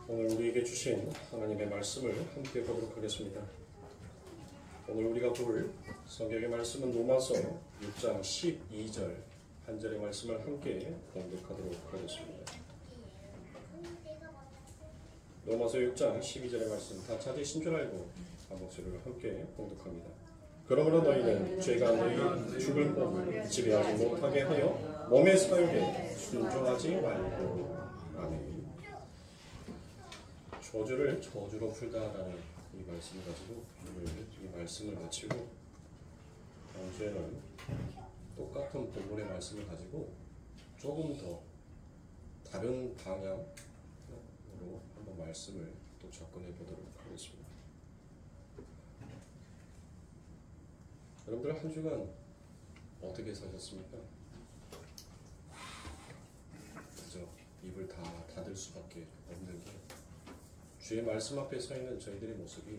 오늘 우리에게 주신 하나님의 말씀을 함께 보도록 하겠습니다. 오늘 우리가 볼 성경의 말씀은 로마서 6장 12절 한 절의 말씀을 함께 공독하도록 하겠습니다. 로마서 6장 12절의 말씀 다 찾으신 줄 알고 한 목소리로 함께 공독합니다. 그러므로 너희는 죄가 너희 죽을 몸을 지배하지 못하게 하여 몸의 사욕에 순종하지 말고. 아멘. 저주를 저주로 풀다라는 이 말씀을 가지고 오늘 이 말씀을 마치고 다음 주에는 똑같은 본문의 말씀을 가지고 조금 더 다른 방향으로 한번 말씀을 또 접근해 보도록 하겠습니다. 여러분들 한 주간 어떻게 사셨습니까? 그저 입을 다 닫을 수밖에 없는 게 주의 말씀 앞에 서 있는 저희들의 모습이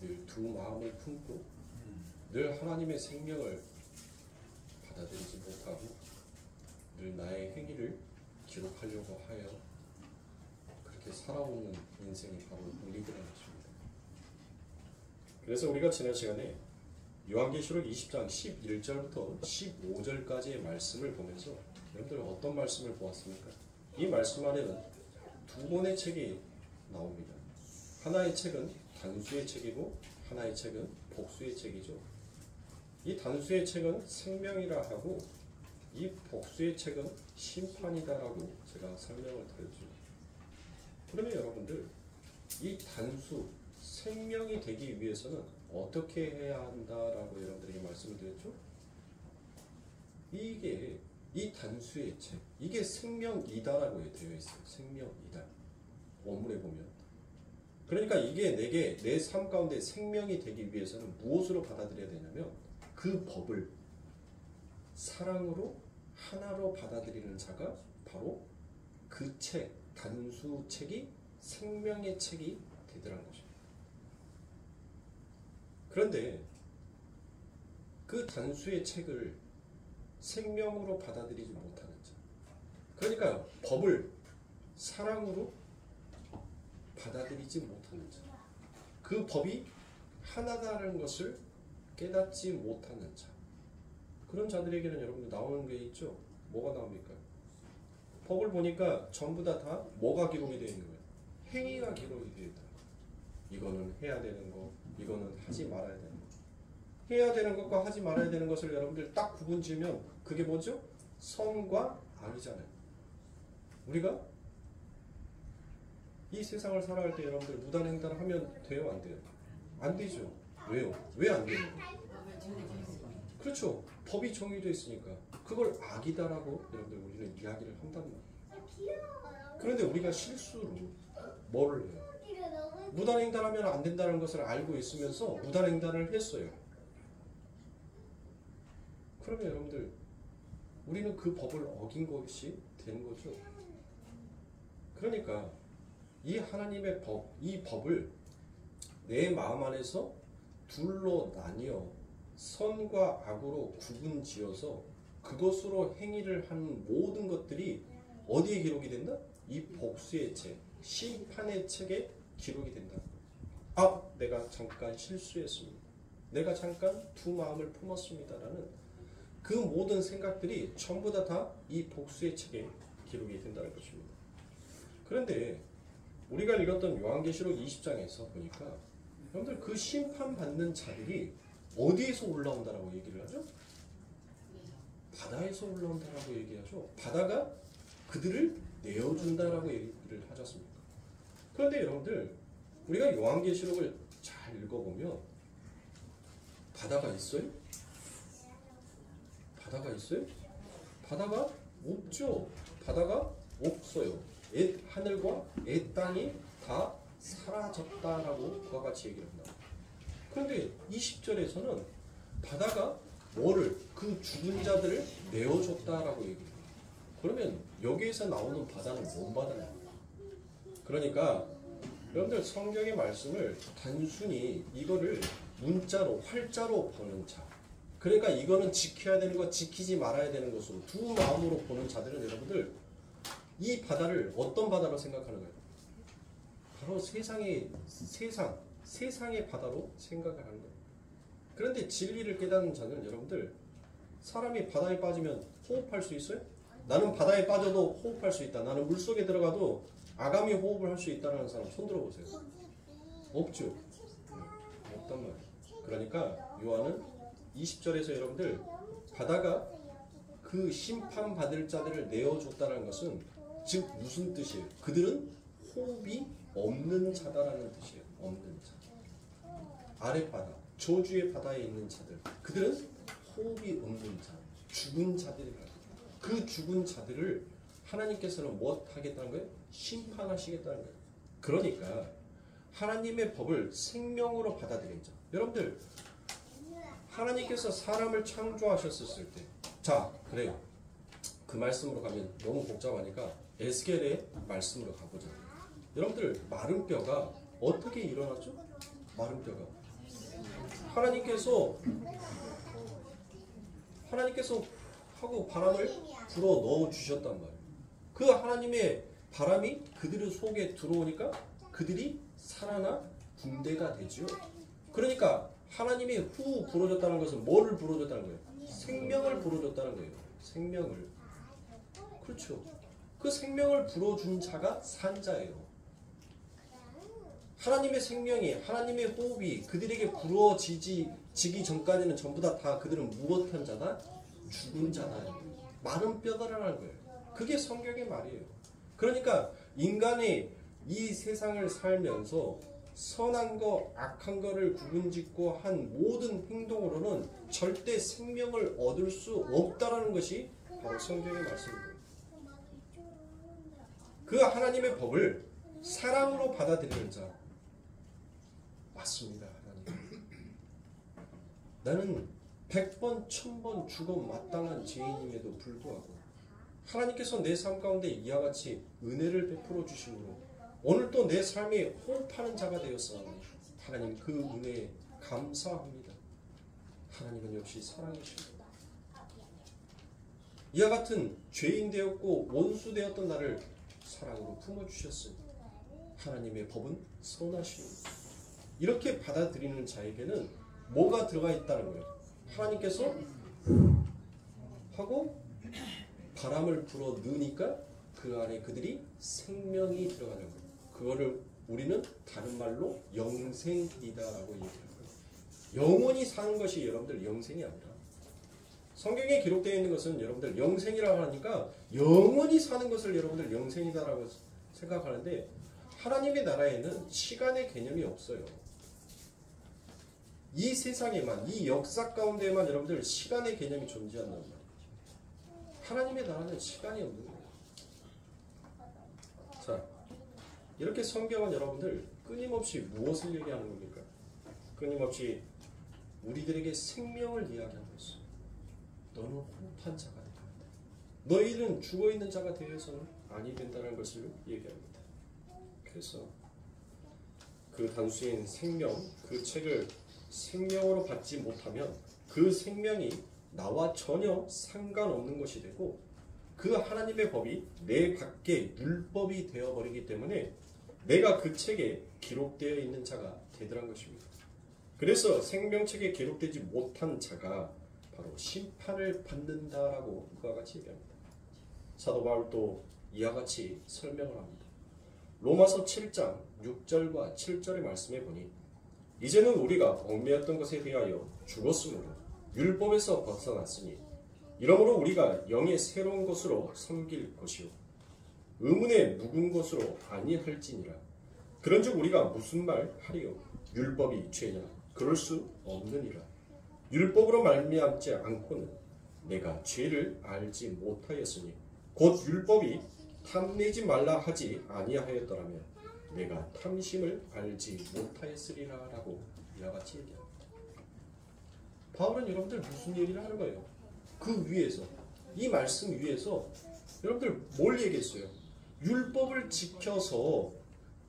늘 두 마음을 품고 늘 하나님의 생명을 받아들이지 못하고 늘 나의 행위를 기록하려고 하여 그렇게 살아오는 인생이 바로 우리들의 것입니다. 그래서 우리가 지난 시간에 요한계시록 20장 11절부터 15절까지의 말씀을 보면서 여러분들 어떤 말씀을 보았습니까? 이 말씀 안에는 두 권의 책이 나옵니다. 하나의 책은 단수의 책이고 하나의 책은 복수의 책이죠. 이 단수의 책은 생명이라 하고 이 복수의 책은 심판이다라고 제가 설명을 드렸죠. 그러면 여러분들 이 단수 생명이 되기 위해서는 어떻게 해야 한다라고 여러분들에게 말씀을 드렸죠? 이게 이 단수의 책 이게 생명이다라고 되어 있어요. 생명이다. 원문에 보면 그러니까 이게 내게 내 삶 가운데 생명이 되기 위해서는 무엇으로 받아들여야 되냐면 그 법을 사랑으로 하나로 받아들이는 자가 바로 그 책, 단수 책이 생명의 책이 되더라는 것입니다. 그런데 그 단수의 책을 생명으로 받아들이지 못하는 자 그러니까 법을 사랑으로 받아들이지 못하는 자, 그 법이 하나다라는 것을 깨닫지 못하는 자, 그런 자들에게는 여러분들 나오는 게 있죠. 뭐가 나옵니까? 법을 보니까 전부 다 뭐가 기록이 되어 있는 거예요? 행위가 기록이 되어 있다. 이거는 해야 되는 거, 이거는 하지 말아야 되는 거. 해야 되는 것과 하지 말아야 되는 것을 여러분들 딱 구분 지으면 그게 뭐죠? 선과 악이잖아요. 우리가 이 세상을 살아갈 때 여러분들 무단횡단을 하면 돼요? 안 돼요? 안 되죠. 왜요? 왜 안 되는 거예요? 그렇죠. 법이 정해져 있으니까 그걸 악이다라고 여러분들 우리는 이야기를 한단 말이에요. 그런데 우리가 실수로 뭐를 해요? 무단횡단하면 안 된다는 것을 알고 있으면서 무단횡단을 했어요. 그러면 여러분들 우리는 그 법을 어긴 것이 되는 거죠. 그러니까 이 하나님의 법, 이 법을 내 마음 안에서 둘로 나뉘어 선과 악으로 구분지어서 그것으로 행위를 하는 모든 것들이 어디에 기록이 된다? 이 복수의 책, 심판의 책에 기록이 된다. 아, 내가 잠깐 실수했습니다. 내가 잠깐 두 마음을 품었습니다라는 그 모든 생각들이 전부 다 이 복수의 책에 기록이 된다는 것입니다. 그런데 우리가 읽었던 요한계시록 20장에서 보니까 여러분들 그 심판받는 자들이 어디에서 올라온다라고 얘기를 하죠? 바다에서 올라온다라고 얘기하죠. 바다가 그들을 내어준다라고 얘기를 하지 않습니까? 그런데 여러분들 우리가 요한계시록을 잘 읽어보면 바다가 있어요? 바다가 있어요? 바다가 없죠. 바다가 없어요. 하늘과 땅이 다 사라졌다라고 그와 같이 얘기를 한다. 그런데 20절에서는 바다가 뭐를 그 죽은 자들을 내어줬다라고 얘기해요. 그러면 여기에서 나오는 바다는 뭔 바다냐? 그러니까 여러분들 성경의 말씀을 단순히 이거를 문자로 활자로 보는 자, 그러니까 이거는 지켜야 되는 것, 지키지 말아야 되는 것으로 두 마음으로 보는 자들은 여러분들 이 바다를 어떤 바다로 생각하는 거예요? 바로 세상의 바다로 생각을 하는 거예요. 그런데 진리를 깨닫는 자는 여러분들, 사람이 바다에 빠지면 호흡할 수 있어요? 나는 바다에 빠져도 호흡할 수 있다. 나는 물속에 들어가도 아가미 호흡을 할 수 있다는 사람 손 들어보세요. 없죠. 없단 말이에요. 그러니까 요한은 20절에서 여러분들, 바다가 그 심판받을 자들을 내어줬다는 것은 즉 무슨 뜻이에요? 그들은 호흡이 없는 자다라는 뜻이에요. 없는 자. 아랫바다, 저주의 바다에 있는 자들, 그들은 호흡이 없는 자, 죽은 자들이라고. 그 죽은 자들을 하나님께서는 뭐 하겠다는 거예요? 심판하시겠다는 거예요. 그러니까 하나님의 법을 생명으로 받아들인 자. 여러분들, 하나님께서 사람을 창조하셨을 때, 자, 그래요. 그 말씀으로 가면 너무 복잡하니까 에스겔의 말씀으로 가보자. 여러분들, 마른 뼈가 어떻게 일어났죠? 마른 뼈가 하나님께서 하고 바람을 불어 넣어 주셨단 말이에요. 그 하나님의 바람이 그들 속에 들어오니까 그들이 살아나 군대가 되죠. 그러니까 하나님이 후 불어줬다는 것은 뭐를 불어줬다는 거예요? 생명을 불어줬다는 거예요. 생명을. 그렇죠. 그 생명을 불어준 자가 산자예요. 하나님의 생명이, 하나님의 호흡이 그들에게 불어지기 전까지는 전부 다 그들은 무엇한 자다? 죽은 자다. 마른 뼈다라는 거예요. 그게 성경의 말이에요. 그러니까 인간이 이 세상을 살면서 선한 거, 악한 거를 구분짓고 한 모든 행동으로는 절대 생명을 얻을 수 없다라는 것이 바로 성경의 말씀입니다. 그 하나님의 법을 사랑으로 받아들이는 자. 맞습니다. 하나님. 나는 100번, 1000번 죽어 마땅한 죄인임에도 불구하고 하나님께서 내 삶 가운데 이와 같이 은혜를 베풀어 주심으로 오늘 또 내 삶이 호흡하는 자가 되었사오니 하나님 그 은혜에 감사합니다. 하나님은 역시 사랑이십니다. 이와 같은 죄인 되었고 원수 되었던 나를 사랑으로 품어주셨으니 하나님의 법은 선하십니다. 이렇게 받아들이는 자에게는 뭐가 들어가 있다는 거예요? 하나님께서 하고 바람을 불어 넣으니까 그 안에 그들이 생명이 들어가는 거예요. 그거를 우리는 다른 말로 영생이다라고 얘기하는 거예요. 영원히 사는 것이 여러분들 영생이 아니라, 성경에 기록되어 있는 것은 여러분들 영생이라고 하니까 영원히 사는 것을 여러분들 영생이다라고 생각하는데, 하나님의 나라에는 시간의 개념이 없어요. 이 세상에만, 이 역사 가운데에만 여러분들 시간의 개념이 존재한단 말이에요. 하나님의 나라는 시간이 없는 거예요. 자, 이렇게 성경은 여러분들 끊임없이 무엇을 얘기하는 겁니까? 끊임없이 우리들에게 생명을 이야기하고 있어요. 너는 호흡한 자가 되어야 돼. 너희는 죽어있는 자가 되어서는 아니 된다는 것을 얘기합니다. 그래서 그 단수인 생명, 그 책을 생명으로 받지 못하면 그 생명이 나와 전혀 상관없는 것이 되고, 그 하나님의 법이 내 밖에 율법이 되어버리기 때문에 내가 그 책에 기록되어 있는 자가 되더란 것입니다. 그래서 생명책에 기록되지 못한 자가 바로 심판을 받는다라고 그와 같이 얘기합니다. 사도 바울도 이와 같이 설명을 합니다. 로마서 7장 6절과 7절의 말씀에 보니 이제는 우리가 얽매였던 것에 대하여 죽었으므로 율법에서 벗어났으니 이러므로 우리가 영의 새로운 것으로 섬길 것이요 의문의 묵은 것으로 아니할지니라. 그런즉 우리가 무슨 말 하리요? 율법이 죄냐? 그럴 수 없느니라. 율법으로 말미암지 않고는 내가 죄를 알지 못하였으니 곧 율법이 탐내지 말라 하지 아니하였더라면 내가 탐심을 알지 못하였으리라 라고 이와 같이 얘기합니다. 바울은 여러분들 무슨 얘기를 하는 거예요? 그 위에서, 이 말씀 위에서 여러분들 뭘 얘기했어요? 율법을 지켜서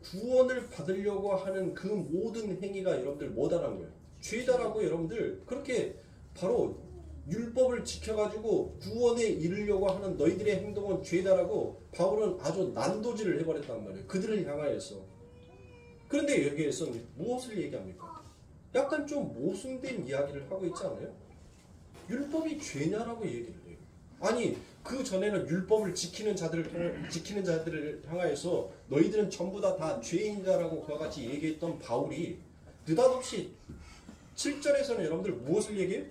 구원을 받으려고 하는 그 모든 행위가 여러분들 뭐다라는 거예요? 죄다라고. 여러분들 그렇게 바로 율법을 지켜가지고 구원에 이르려고 하는 너희들의 행동은 죄다라고 바울은 아주 난도질을 해버렸단 말이에요. 그들을 향하여서. 그런데 여기에서 무엇을 얘기합니까? 약간 좀 모순된 이야기를 하고 있지 않아요? 율법이 죄냐라고 얘기를 해요. 아니 그 전에는 율법을 지키는 자들을 향하여서 너희들은 전부 다 죄인이다라고 그와 같이 얘기했던 바울이 느닷없이 7절에서는 여러분들 무엇을 얘기해요?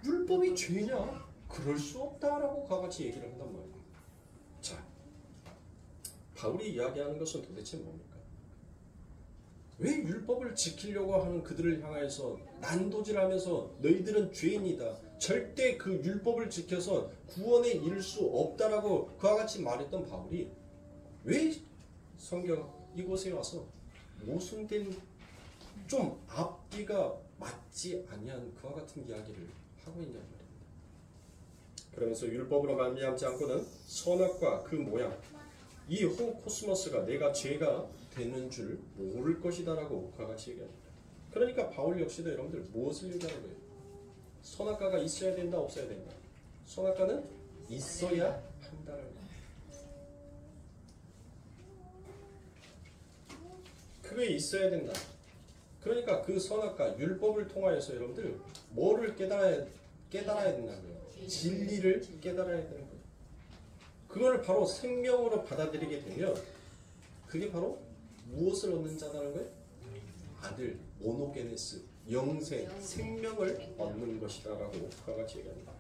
율법이 죄냐? 그럴 수 없다라고 그와 같이 얘기를 한단 말이에요. 자, 바울이 이야기하는 것은 도대체 뭡니까? 왜 율법을 지키려고 하는 그들을 향하여서 난도질하면서 너희들은 죄인이다. 절대 그 율법을 지켜서 구원에 이를 수 없다라고 그와 같이 말했던 바울이 왜 성경 이곳에 와서 모순된 좀 앞뒤가 맞지 아니한 그와 같은 이야기를 하고 있냐는 말입니다. 그러면서 율법으로 말미암지 않고는 선악과 그 모양 이 호코스모스가 내가 죄가 되는 줄 모를 것이다라고 그와 같이 얘기합니다. 그러니까 바울 역시도 여러분들 무엇을 얘기하는 거예요? 선악과가 있어야 된다 없어야 된다? 선악과는 있어야 한다는 거예요. 그게 있어야 된다. 그러니까 그 선악과 율법을 통하여서 여러분들 뭐를 깨달아야 된다고요? 진리를 깨달아야 되는 거예요. 그걸 바로 생명으로 받아들이게 되면 그게 바로 무엇을 얻는 자라는 거예요? 아들, 모노게네스, 영생, 생명을 얻는 것이다라고 그와 같이 얘기합니다.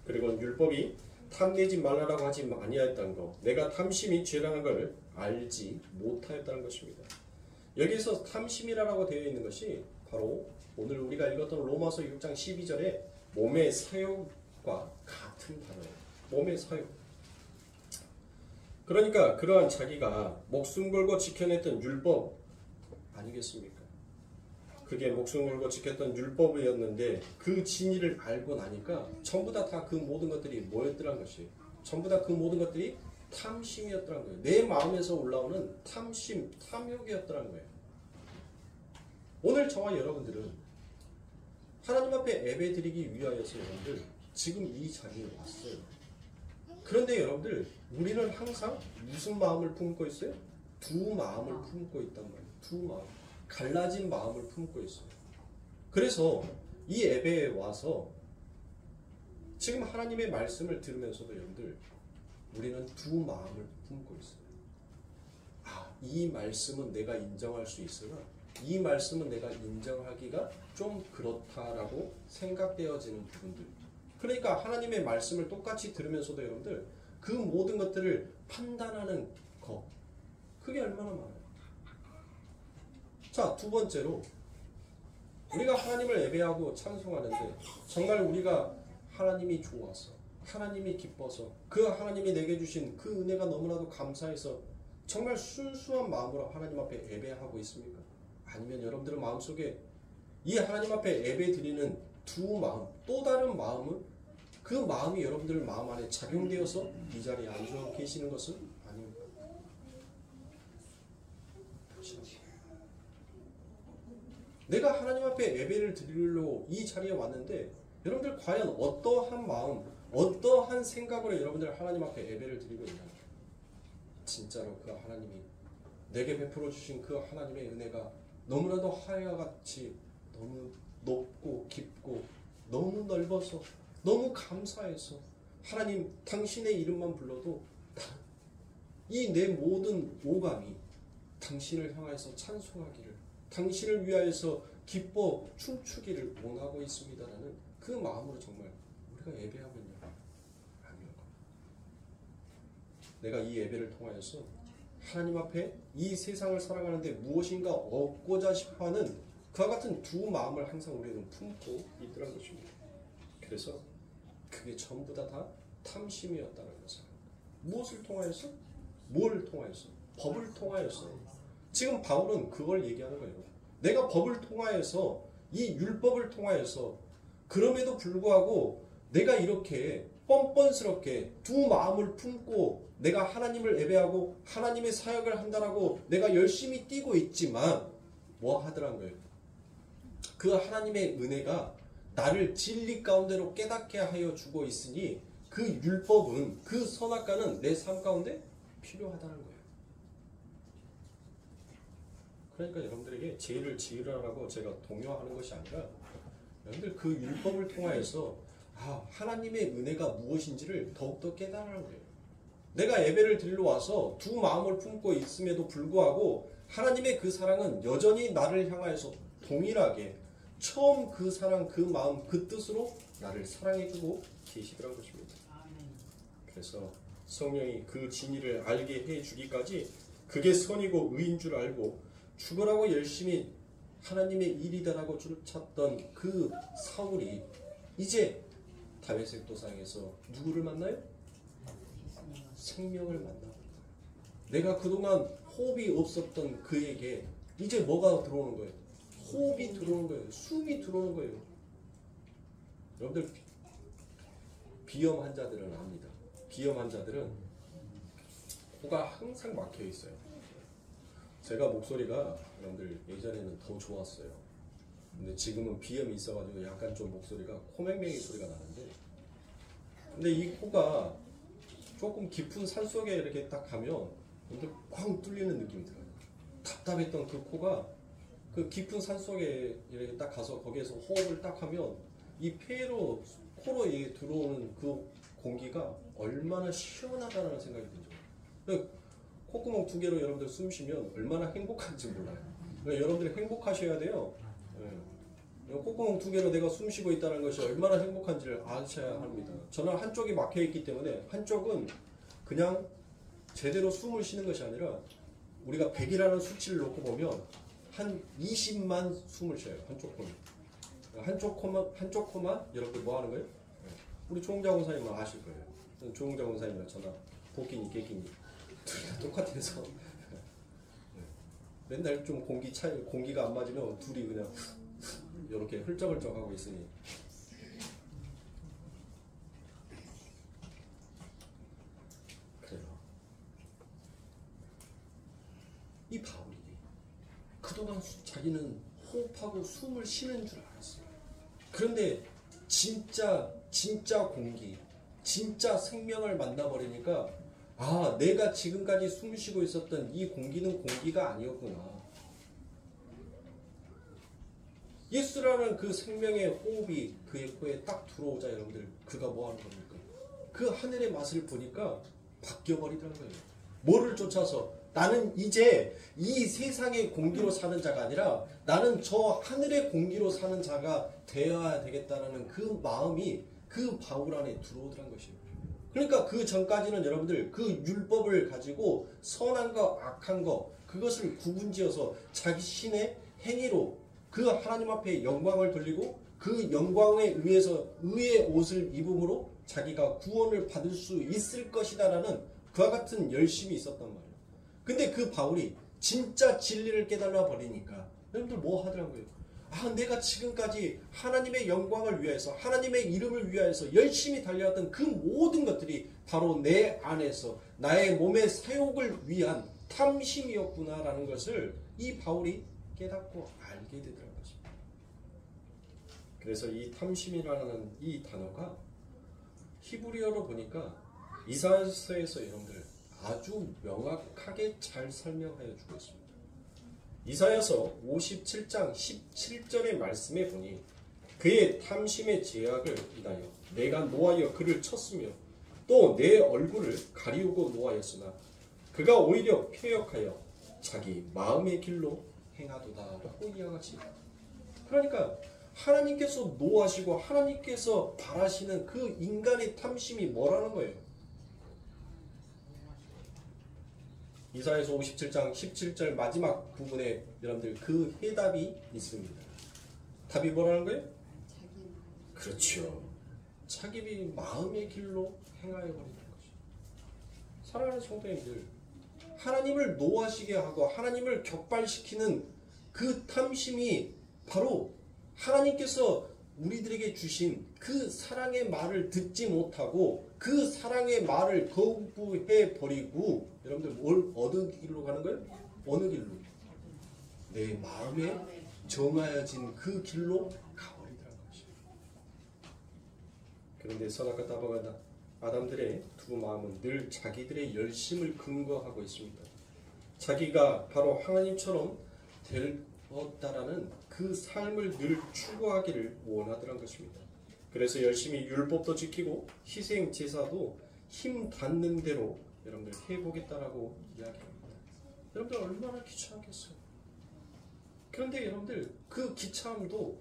그리고 율법이 탐내지 말라라고 하지 아니하였다는 것, 내가 탐심이 죄라는 것을 알지 못하였다는 것입니다. 여기서 탐심이라고 되어 있는 것이 바로 오늘 우리가 읽었던 로마서 6장 12절에 몸의 사욕과 같은 단어예요. 몸의 사욕. 그러니까 그러한 자기가 목숨 걸고 지켜냈던 율법 아니겠습니까? 그게 목숨 걸고 지켰던 율법이었는데 그 진리를 알고 나니까 전부 다 그 모든 것들이 뭐였더란 것이에요. 전부 다 그 모든 것들이 탐심이었더란 거예요. 내 마음에서 올라오는 탐심, 탐욕이었더란 거예요. 오늘 저와 여러분들은 하나님 앞에 예배드리기 위하여서 여러분들 지금 이 자리에 왔어요. 그런데 여러분들 우리는 항상 무슨 마음을 품고 있어요? 두 마음을 품고 있단 말이에요. 두 마음. 갈라진 마음을 품고 있어요. 그래서 이 예배에 와서 지금 하나님의 말씀을 들으면서도 여러분들 우리는 두 마음을 품고 있어요. 이 말씀은 내가 인정할 수 있으나 이 말씀은 내가 인정하기가 좀 그렇다라고 생각되어지는 부분들. 그러니까 하나님의 말씀을 똑같이 들으면서도 여러분들 그 모든 것들을 판단하는 것, 그게 얼마나 많아요. 자, 두 번째로 우리가 하나님을 예배하고 찬송하는데 정말 우리가 하나님이 좋아서 하나님이 기뻐서 그 하나님이 내게 주신 그 은혜가 너무나도 감사해서 정말 순수한 마음으로 하나님 앞에 예배하고 있습니까? 아니면 여러분들의 마음속에 이 하나님 앞에 예배 드리는 두 마음, 또 다른 마음은 그 마음이 여러분들 마음 안에 작용되어서 이 자리에 앉아 계시는 것은 아닙니다. 내가 하나님 앞에 예배를 드리려고 이 자리에 왔는데 여러분들 과연 어떠한 마음, 어떠한 생각으로 여러분들 하나님 앞에 예배를 드리고 있나요? 진짜로 그 하나님이 내게 베풀어 주신 그 하나님의 은혜가 너무나도 하늘과 같이 너무 높고 깊고 너무 넓어서 너무 감사해서 하나님 당신의 이름만 불러도 이 내 모든 오감이 당신을 향해서 찬송하기를 당신을 위하여서 기뻐 춤추기를 원하고 있습니다라는 그 마음으로 정말 우리가 예배하고 있냐? 아니요. 내가 이 예배를 통하여서 하나님 앞에 이 세상을 살아가는데 무엇인가 얻고자 싶어하는 그와 같은 두 마음을 항상 우리는 품고 있더란 것입니다. 그래서 그게 전부 다 탐심이었다는 것을. 무엇을 통하여서? 뭘 통하여서? 법을 통하여서. 지금 바울은 그걸 얘기하는 거예요. 내가 법을 통하여서 이 율법을 통하여서 그럼에도 불구하고 내가 이렇게 뻔뻔스럽게 두 마음을 품고 내가 하나님을 예배하고 하나님의 사역을 한다라고 내가 열심히 뛰고 있지만 뭐 하더란 거예요? 그 하나님의 은혜가 나를 진리 가운데로 깨닫게 하여 주고 있으니 그 율법은 그 선악과는 내 삶 가운데 필요하다는 거예요. 그러니까 여러분들에게 죄를 지으라고 제가 독려하는 것이 아니라 여러분들 그 율법을 통하여서 하나님의 은혜가 무엇인지를 더욱더 깨달으라는 거예요. 내가 예배를 드리러 와서 두 마음을 품고 있음에도 불구하고 하나님의 그 사랑은 여전히 나를 향하여서 동일하게 처음 그 사랑, 그 마음, 그 뜻으로 나를 사랑해주고 계시더라는 것입니다. 그래서 성령이 그 진리를 알게 해주기까지 그게 선이고 의인 줄 알고 죽으라고 열심히 하나님의 일이다라고 쫓았던 그 사울이 이제 다메섹 도상에서 누구를 만나요? 생명을 만나는 거예요. 내가 그동안 호흡이 없었던 그에게 이제 뭐가 들어오는 거예요? 호흡이 들어오는 거예요. 숨이 들어오는 거예요. 여러분들 비염 환자들은 압니다. 비염 환자들은 코가 항상 막혀 있어요. 제가 목소리가 여러분들 예전에는 더 좋았어요. 근데 지금은 비염이 있어가지고 약간 좀 목소리가 코맹맹이 소리가 나는데, 근데 이 코가 조금 깊은 산속에 이렇게 딱 가면 여러분들 꽝 뚫리는 느낌이 들어요. 답답했던 그 코가 그 깊은 산속에 이렇게 딱 가서 거기에서 호흡을 딱 하면 이 폐로 코로 들어오는 그 공기가 얼마나 시원하다는 생각이 들죠. 콧구멍 두 개로 여러분들 숨 쉬면 얼마나 행복한지 몰라요. 그러니까 여러분들이 행복하셔야 돼요. 콧구멍 두 개로 내가 숨 쉬고 있다는 것이 얼마나 행복한지를 아셔야 합니다. 저는 한쪽이 막혀 있기 때문에 한쪽은 그냥 제대로 숨을 쉬는 것이 아니라 우리가 100이라는 수치를 놓고 보면 한 20만 숨을 쉬어요. 한쪽 코만 여러분들 뭐 하는 거예요? 우리 조홍자 원사님은 아실 거예요. 조홍자 원사님이랑 저나 복기니 깨끼니 둘 다 똑같아서 맨날 좀 공기가 안 맞으면 둘이 그냥 이렇게 훌쩍훌쩍 하고 있으니, 그래요. 이 바울이 그동안 자기는 호흡하고 숨을 쉬는 줄 알았어요. 그런데 진짜 공기, 진짜 생명을 만나버리니까 내가 지금까지 숨 쉬고 있었던 이 공기는 공기가 아니었구나. 예수라는 그 생명의 호흡이 그의 코에 딱 들어오자 여러분들 그가 뭐 하는 겁니까? 그 하늘의 맛을 보니까 바뀌어버리더라는 거예요. 뭐를 쫓아서? 나는 이제 이 세상의 공기로 사는 자가 아니라 나는 저 하늘의 공기로 사는 자가 되어야 되겠다라는 그 마음이 그 바울 안에 들어오더란 것이에요. 그러니까 그 전까지는 여러분들 그 율법을 가지고 선한 거 악한 거 그것을 구분지어서 자기 신의 행위로 그 하나님 앞에 영광을 돌리고 그 영광에 의해서 의의 옷을 입음으로 자기가 구원을 받을 수 있을 것이다라는 그와 같은 열심이 있었단 말이에요. 근데 그 바울이 진짜 진리를 깨달아 버리니까 여러분들 뭐 하더라고요? 내가 지금까지 하나님의 영광을 위하여서 하나님의 이름을 위하여서 열심히 달려왔던 그 모든 것들이 바로 내 안에서 나의 몸의 사욕을 위한 탐심이었구나라는 것을 이 바울이 깨닫고 알게 되더라는 것입니다. 그래서 이 탐심이라는 이 단어가 히브리어로 보니까 이사야서에서 여러분들 아주 명확하게 잘 설명하여 주고 있습니다. 이사야서 57장 17절의 말씀에 보니 그의 탐심의 제약을 인하여 내가 노하여 그를 쳤으며 또 내 얼굴을 가리우고 노하였으나 그가 오히려 패역하여 자기 마음의 길로 행하도다라고 이야기하지. 그러니까 하나님께서 노하시고 하나님께서 바라시는 그 인간의 탐심이 뭐라는 거예요? 이사야서 57장 17절 마지막 부분에 여러분들 그 해답이 있습니다. 답이 뭐라는 거예요? 그렇죠. 자기 마음의 길로 행하여 버리는 것이죠. 사랑하는 성도님들, 하나님을 노하시게 하고 하나님을 격발시키는 그 탐심이 바로 하나님께서 우리들에게 주신 그 사랑의 말을 듣지 못하고 그 사랑의 말을 거부해 버리고 여러분들 뭘 어느 길로 가는 거예요? 어느 길로? 내 마음에 정하여진 그 길로 가버리더라는 것이에요. 그런데 선악과 타박한 아담들의 두 마음은 늘 자기들의 열심을 근거하고 있습니다. 자기가 바로 하나님처럼 되었다라는 그 삶을 늘 추구하기를 원하더란 것입니다. 그래서 열심히 율법도 지키고 희생 제사도 힘 닿는 대로 여러분들 해보겠다라고 이야기합니다. 여러분들 얼마나 귀찮겠어요. 그런데 여러분들 그 귀찮음도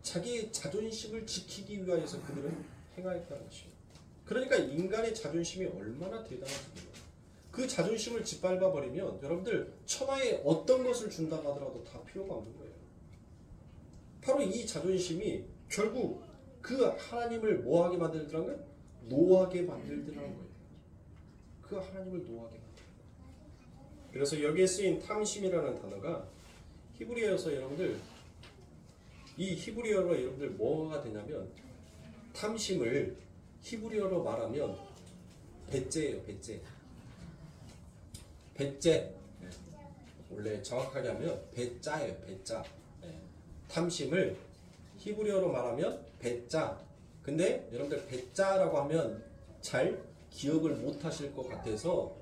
자기의 자존심을 지키기 위하여서 그들은 행하였다는 것입니다. 그러니까 인간의 자존심이 얼마나 대단한지 그 자존심을 짓밟아 버리면 여러분들 천하에 어떤 것을 준다고 하더라도 다 필요가 없는 거예요. 바로 이 자존심이 결국 그 하나님을 뭐하게 만들더라는 거예요? 노하게 만들더라는 거예요. 그 하나님을 노하게 만들더라는 거예요. 그래서 여기에 쓰인 탐심이라는 단어가 히브리어에서 여러분들 이 히브리어로 여러분들 뭐가 되냐면 탐심을 히브리어로 말하면 배째예요. 배째. 원래 정확하게 하면 배짜예요. 배짜. 탐심을 히브리어로 말하면 배짜. 근데 여러분들 배짜라고 하면 잘 기억을 못 하실 것 같아서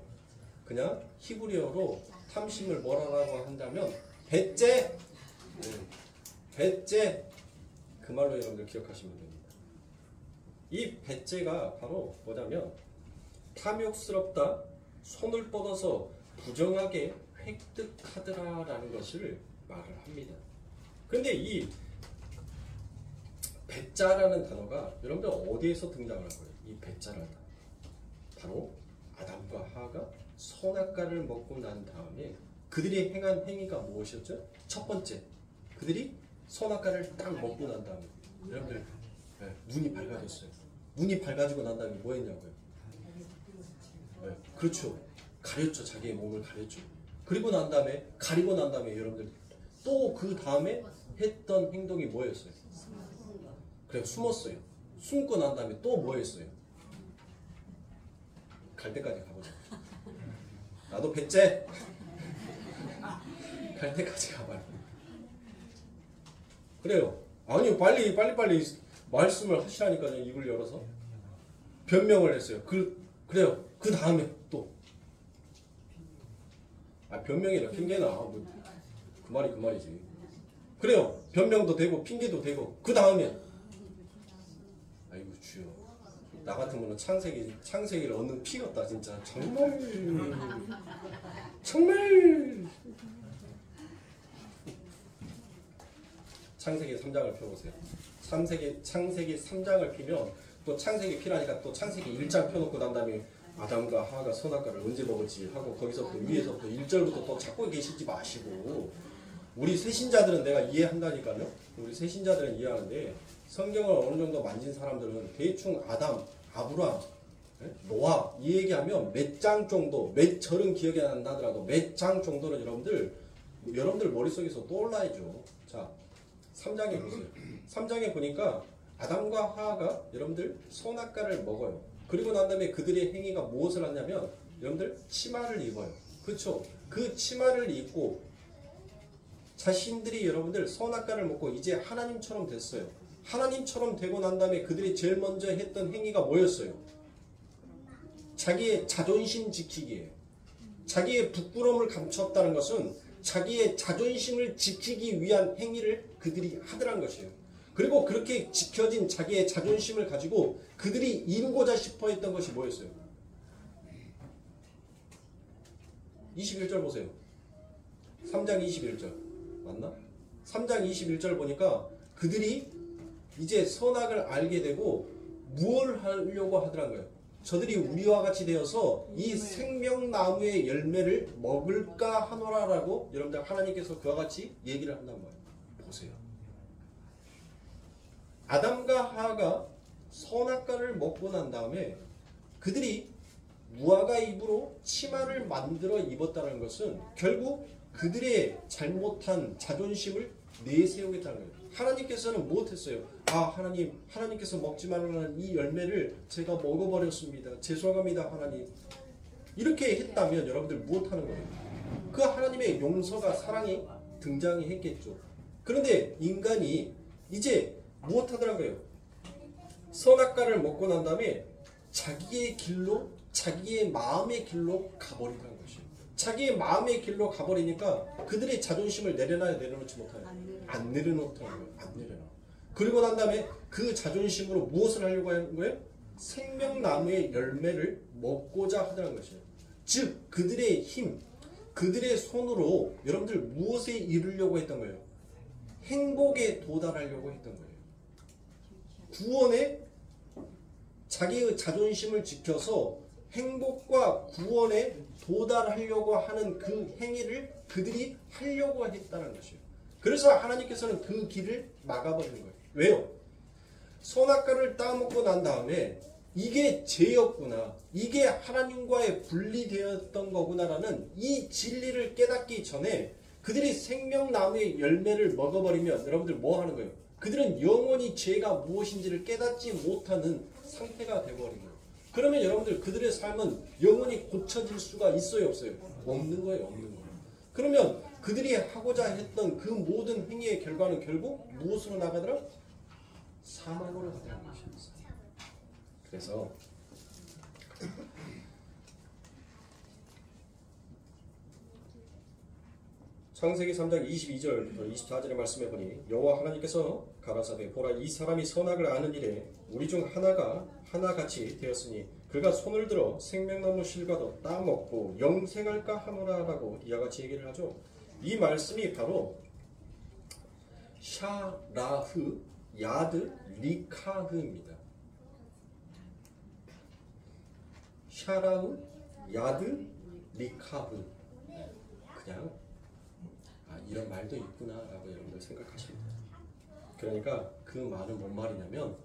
그냥 히브리어로 탐심을 뭐라고 한다면 배째. 배째. 그 말로 여러분들 기억하시면 됩니다. 이 배째가 바로 뭐냐면 탐욕스럽다, 손을 뻗어서 부정하게 획득하더라라는 것을 말을 합니다. 근데 이 배짜라는 단어가 여러분들 어디에서 등장을 한 거예요? 이 배짜라는 단어. 바로 아담과 하와가 선악과를 먹고 난 다음에 그들이 행한 행위가 무엇이었죠? 첫 번째, 그들이 선악과를 딱 먹고 난 다음에 여러분들 눈이 밝아졌어요. 눈이 밝아지고 난 다음에 뭐 했냐고요? 그렇죠. 가렸죠. 자기의 몸을 가렸죠. 그리고 난 다음에 가리고 난 다음에 여러분들 또 그 다음에 했던 행동이 뭐였어요? 그래 숨었어요. 숨고 난 다음에 또 뭐 했어요? 갈 때까지 가보자. 나도 배째. 갈 때까지 가봐요. 그래요. 아니 빨리 말씀을 하시라니까요. 입을 열어서 변명을 했어요. 그래요. 그 다음에 또 변명이나 핑계나 그 말이 그 말이지. 그래요. 변명도 되고 핑계도 되고 그 다음에 아이고 주여 나 같으면 창세기를 얻는 피였다 진짜. 정말 창세기 3장을 펴보세요. 창세기 3장을 피면 또 창세기 피라니까 또 창세기 1장 펴놓고 난 다음에 아담과 하와가 선악과를 언제 먹을지 하고 거기서부터 위에서부터 1절부터 또 찾고 계시지 마시고 우리 새신자들은 내가 이해한다니까요. 우리 새신자들은 이해하는데 성경을 어느 정도 만진 사람들은 대충 아담, 아브람, 노아 이 얘기하면 몇 장 정도, 몇 절은 기억이 안 나더라도 몇 장 정도는 여러분들 머릿속에서 떠올라야죠. 자, 3장에 보세요. 3장에 보니까 아담과 하와가 여러분들 선악과를 먹어요. 그리고 난 다음에 그들의 행위가 무엇을 하냐면 여러분들 치마를 입어요. 그렇죠? 그 치마를 입고 자신들이 여러분들 선악과를 먹고 이제 하나님처럼 됐어요. 하나님처럼 되고 난 다음에 그들이 제일 먼저 했던 행위가 뭐였어요? 자기의 자존심 지키기예요. 자기의 부끄러움을 감췄다는 것은 자기의 자존심을 지키기 위한 행위를 그들이 하더란 것이에요. 그리고 그렇게 지켜진 자기의 자존심을 가지고 그들이 이루고자 싶어 했던 것이 뭐였어요? 21절 보세요. 3장 21절 맞나? 3장 21절 보니까 그들이 이제 선악을 알게 되고 무엇을 하려고 하더란 거예요? 저들이 우리와 같이 되어서 이 생명나무의 열매를 먹을까 하노라라고 여러분들 하나님께서 그와 같이 얘기를 한단 말이에요. 보세요. 아담과 하와가 선악과를 먹고 난 다음에 그들이 무화과 잎으로 치마를 만들어 입었다는 것은 결국 그들의 잘못한 자존심을 내세우겠다는 거예요. 하나님께서는 무엇했어요? 하나님께서 먹지 말라는 이 열매를 제가 먹어버렸습니다. 죄송합니다 하나님. 이렇게 했다면 여러분들 무엇하는 거예요? 그 하나님의 용서가 사랑이 등장이 했겠죠. 그런데 인간이 이제 무엇하더라고요? 선악과를 먹고 난 다음에 자기의 길로 자기의 마음의 길로 가버리더라는 것이에요. 자기의 마음의 길로 가버리니까 그들의 자존심을 내려놔야 내려놓지 못하요. 안 내려놓다는 거예요. 안 내려놔. 그리고 난 다음에 그 자존심으로 무엇을 하려고 하는 거예요? 생명나무의 열매를 먹고자 하더라는 것이에요. 즉 그들의 힘, 그들의 손으로 여러분들 무엇에 이르려고 했던 거예요? 행복에 도달하려고 했던 거예요. 구원에 자기의 자존심을 지켜서 행복과 구원에 도달하려고 하는 그 행위를 그들이 하려고 했다는 것이에요. 그래서 하나님께서는 그 길을 막아버리는 거예요. 왜요? 선악과를 따먹고 난 다음에 이게 죄였구나, 이게 하나님과의 분리되었던 거구나라는 이 진리를 깨닫기 전에 그들이 생명나무의 열매를 먹어버리면 여러분들 뭐 하는 거예요? 그들은 영원히 죄가 무엇인지를 깨닫지 못하는 상태가 되어버린 거예요. 그러면 여러분들 그들의 삶은 영원히 고쳐질 수가 있어요, 없어요? 없는 거예요, 없는 거예요. 그러면 그들이 하고자 했던 그 모든 행위의 결과는 결국 무엇으로 나가더라? 사망으로 가더라는 것이었어요. 그래서 창세기 3장 22절부터 24절의 말씀에 보니 여호와 하나님께서 가라사대 보라 이 사람이 선악을 아는 일에 우리 중 하나가 하나같이 되었으니 그가 손을 들어 생명나무 실과도 따먹고 영생할까 하노라라고 이와 같이 얘기를 하죠. 이 말씀이 바로 샤라흐 야드 리카흐입니다. 샤라흐 야드 리카흐. 그냥 이런 말도 있구나라고 여러분들 생각하시면 돼요. 그러니까 그 말은 뭔 말이냐면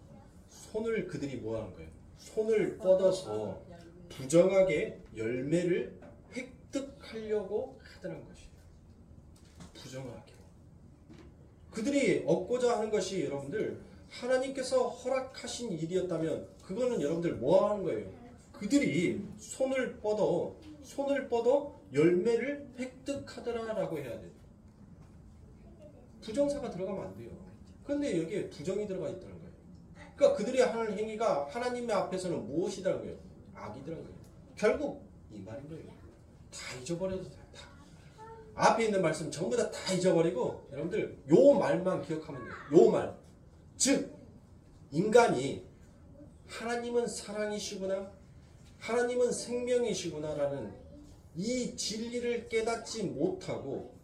손을 그들이 뭐 하는 거예요? 손을 뻗어서 부정하게 열매를 획득하려고 하더란 것이에요. 부정하게. 그들이 얻고자 하는 것이 여러분들 하나님께서 허락하신 일이었다면 그거는 여러분들 뭐 하는 거예요? 그들이 손을 뻗어 열매를 획득하더라라고 해야 돼요. 부정사가 들어가면 안 돼요. 그런데 여기에 부정이 들어가 있다는 거예요. 그러니까 그들이 하는 행위가 하나님의 앞에서는 무엇이라는 거예요? 악이더라는 거예요. 결국 이 말인 거예요. 다 잊어버려도 돼요. 다. 앞에 있는 말씀 전부 다 잊어버리고 여러분들 요 말만 기억하면 돼요. 요 말. 즉 인간이 하나님은 사랑이시구나, 하나님은 생명이시구나라는 이 진리를 깨닫지 못하고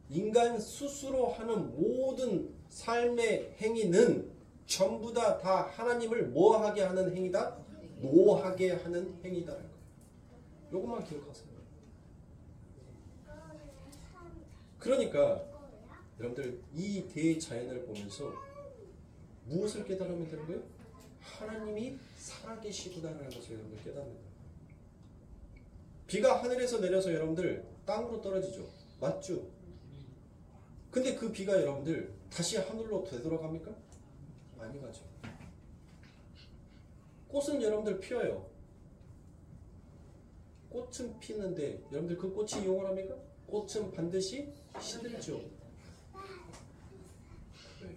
인간 스스로 하는 모든 삶의 행위는 전부 다 하나님을 뭐하게 하는 행위다? 노하게 하는 행위다라는 거예요. 요것만 기억하세요. 그러니까 여러분들 이 대자연을 보면서 무엇을 깨달으면 되는 거예요? 하나님이 살아계시구나라는 것을 여러분들 깨닫는 거예요. 비가 하늘에서 내려서 여러분들 땅으로 떨어지죠. 맞죠? 근데 그 비가 여러분들 다시 하늘로 되돌아갑니까? 아니 가죠. 꽃은 여러분들 피어요. 꽃은 피는데 여러분들 그 꽃이 이용을 합니까? 꽃은 반드시 시들죠. 네.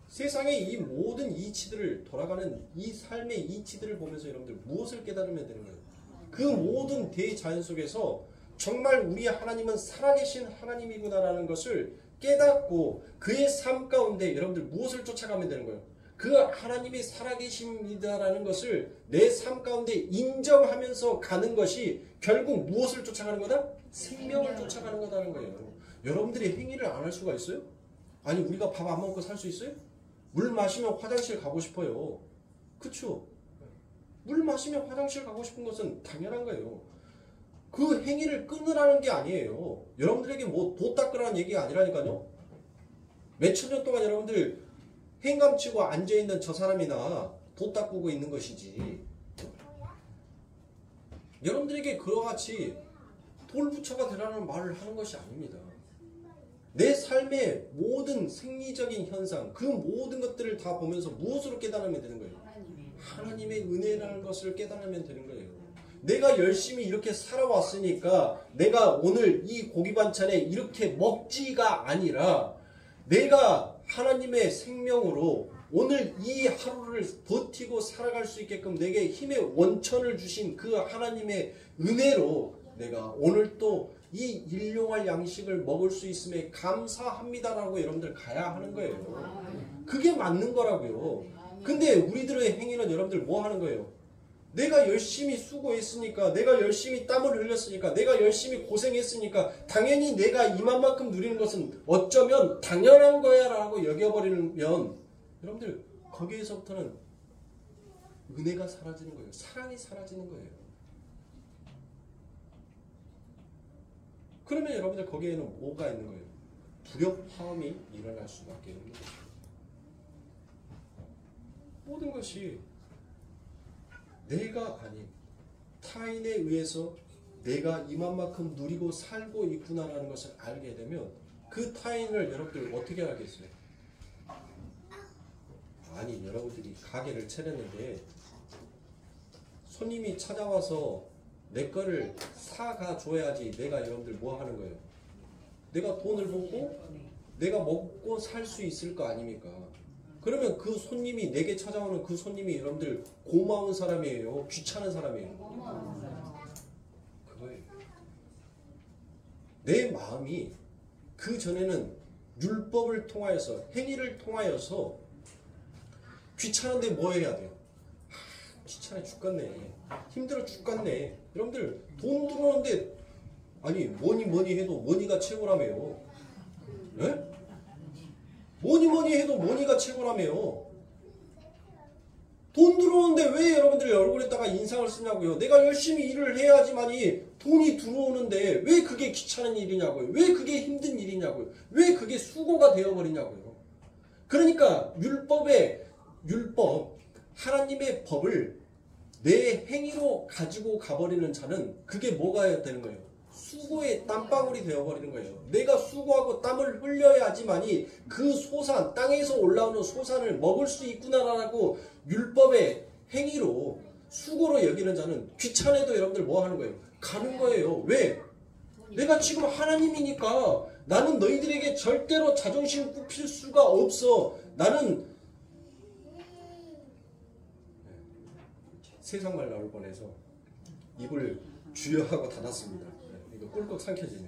세상의 이 모든 이치들을 돌아가는 이 삶의 이치들을 보면서 여러분들 무엇을 깨달으면 되는 거예요? 그 모든 대자연 속에서 정말 우리 하나님은 살아계신 하나님이구나라는 것을 깨닫고 그의 삶 가운데 여러분들 무엇을 쫓아가면 되는 거예요? 그 하나님이 살아계십니다라는 것을 내 삶 가운데 인정하면서 가는 것이 결국 무엇을 쫓아가는 거다? 생명을 쫓아가는 거다는 거예요. 여러분들이 행위를 안 할 수가 있어요? 아니 우리가 밥 안 먹고 살 수 있어요? 물 마시면 화장실 가고 싶어요. 그쵸? 물 마시면 화장실 가고 싶은 것은 당연한 거예요. 그 행위를 끊으라는 게 아니에요. 여러분들에게 뭐 도 닦으라는 얘기가 아니라니까요. 몇천 년 동안 여러분들 행감치고 앉아있는 저 사람이나 도 닦고 있는 것이지. 여러분들에게 그와 같이 돌부처가 되라는 말을 하는 것이 아닙니다. 내 삶의 모든 생리적인 현상, 그 모든 것들을 다 보면서 무엇으로 깨달으면 되는 거예요? 하나님의 은혜라는 것을 깨달으면 되는 거예요. 내가 열심히 이렇게 살아왔으니까 내가 오늘 이 고기 반찬에 이렇게 먹지가 아니라 내가 하나님의 생명으로 오늘 이 하루를 버티고 살아갈 수 있게끔 내게 힘의 원천을 주신 그 하나님의 은혜로 내가 오늘 또 이 일용할 양식을 먹을 수 있음에 감사합니다라고 여러분들 가야 하는 거예요. 그게 맞는 거라고요. 근데 우리들의 행위는 여러분들 뭐 하는 거예요? 내가 열심히 수고했으니까, 내가 열심히 땀을 흘렸으니까, 내가 열심히 고생했으니까 당연히 내가 이만큼 누리는 것은 어쩌면 당연한 거야 라고 여겨버리면 여러분들 거기에서부터는 은혜가 사라지는 거예요. 사랑이 사라지는 거예요. 그러면 여러분들 거기에는 뭐가 있는 거예요? 불협화음이 일어날 수밖에 없는 거죠. 모든 것이 내가 아닌 타인에 의해서 내가 이만큼 누리고 살고 있구나라는 것을 알게 되면 그 타인을 여러분들 어떻게 알겠어요? 아니 여러분들이 가게를 차렸는데 손님이 찾아와서 내 거를 사가 줘야지 내가 여러분들 뭐 하는 거예요? 내가 돈을 벌고 내가 먹고 살 수 있을 거 아닙니까? 그러면 그 손님이 내게 찾아오는 그 손님이 여러분들 고마운 사람이에요? 귀찮은 사람이에요? 그거예요. 내 마음이 그 전에는 율법을 통하여서 행위를 통하여서 귀찮은데 뭐 해야 돼요? 귀찮아 죽겠네. 힘들어 죽겠네. 여러분들 돈 들어오는데 아니 뭐니 해도 뭐니가 최고라며요. 예? 뭐니 해도 뭐니가 최고라며요. 돈 들어오는데 왜 여러분들이 얼굴에다가 인상을 쓰냐고요. 내가 열심히 일을 해야지만이 돈이 들어오는데 왜 그게 귀찮은 일이냐고요. 왜 그게 힘든 일이냐고요. 왜 그게 수고가 되어버리냐고요. 그러니까 율법 하나님의 법을 내 행위로 가지고 가버리는 자는 그게 뭐가 되는 거예요? 수고의 땀방울이 되어버리는 거예요. 내가 수고하고 땀을 흘려야지만이 그 소산, 땅에서 올라오는 소산을 먹을 수 있구나라고 율법의 행위로 수고로 여기는 자는 귀찮아도 여러분들 뭐 하는 거예요? 가는 거예요. 왜? 내가 지금 하나님이니까 나는 너희들에게 절대로 자존심 굽힐 수가 없어. 나는 세상 말 나올 뻔해서 입을 주여하고 닫았습니다. 이거 꿀꺽 삼켜지네.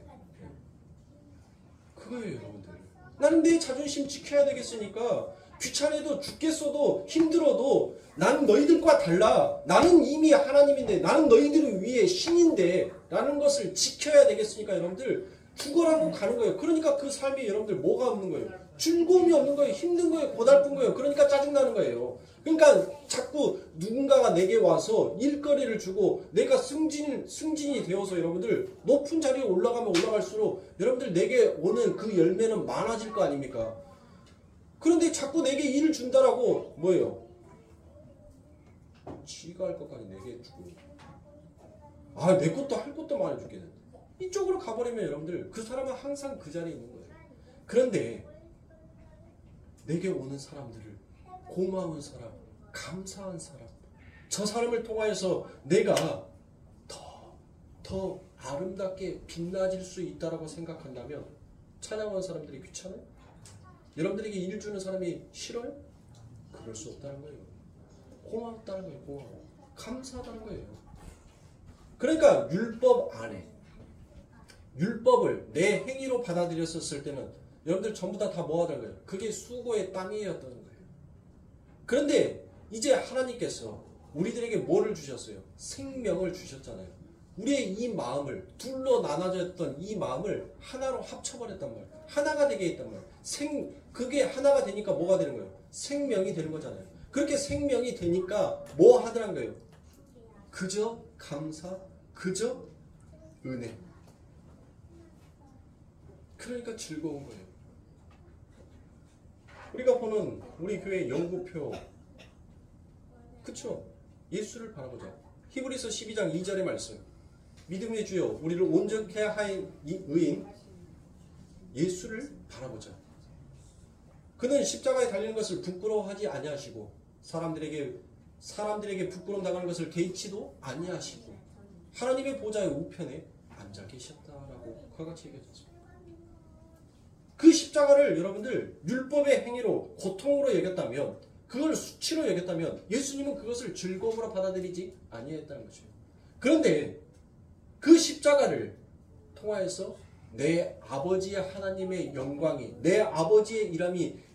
그거예요, 여러분들. 나는 내 자존심 지켜야 되겠으니까 귀찮아도 죽겠어도 힘들어도 나는 너희들과 달라. 나는 이미 하나님인데 나는 너희들을 위해 신인데 라는 것을 지켜야 되겠으니까 여러분들 죽어라고 가는 거예요. 그러니까 그 삶이 여러분들 뭐가 없는 거예요? 즐거움이 없는 거예요. 힘든 거예요. 고달픈 거예요. 그러니까 짜증나는 거예요. 그러니까 자꾸 누군가가 내게 와서 일거리를 주고 내가 승진이 되어서 여러분들 높은 자리에 올라가면 올라갈수록 여러분들 내게 오는 그 열매는 많아질 거 아닙니까? 그런데 자꾸 내게 일을 준다라고 뭐예요? 지가 할 것까지 내게 주고 내 것도 할 것도 많이 주겠는데 이쪽으로 가버리면 여러분들 그 사람은 항상 그 자리에 있는 거예요. 그런데 내게 오는 사람들을 고마운 사람, 감사한 사람, 저 사람을 통하여서 내가 더 아름답게 빛나질 수 있다라고 생각한다면 찬양하는 사람들이 귀찮아요? 여러분들에게 일 주는 사람이 싫어요? 그럴 수 없다는 거예요. 고맙다는 거예요. 고마워. 감사하다는 거예요. 그러니까 율법 안에 율법을 내 행위로 받아들였었을 때는 여러분들 전부 다 뭐 하던 거예요? 그게 수고의 땀이었던 거예요. 그런데 이제 하나님께서 우리들에게 뭐를 주셨어요? 생명을 주셨잖아요. 우리의 이 마음을 둘로 나눠졌던 이 마음을 하나로 합쳐버렸단 말이에요. 하나가 되게 했단 말이에요. 그게 하나가 되니까 뭐가 되는 거예요? 생명이 되는 거잖아요. 그렇게 생명이 되니까 뭐 하더란 거예요? 그저 감사, 그저 은혜. 그러니까 즐거운 거예요. 우리가 보는 우리 교회 연구표 그쵸? 예수를 바라보자. 히브리서 12장 2절의 말씀. 믿음의 주여 우리를 온전케 하인 이 의인 예수를 바라보자. 그는 십자가에 달리는 것을 부끄러워하지 아니하시고 사람들에게 부끄러움 당하는 것을 개의치도 아니하시고 하나님의 보좌의 우편에 앉아 계셨다라고 그와 같이 얘기해줬습니다. 그 십자가를 여러분들 율법의 행위로 고통으로 여겼다면 그걸 수치로 여겼다면 예수님은 그것을 즐거움으로 받아들이지 아니했다는 것이에요. 그런데 그 십자가를 통하여서 내 아버지 하나님의 영광이, 내 아버지의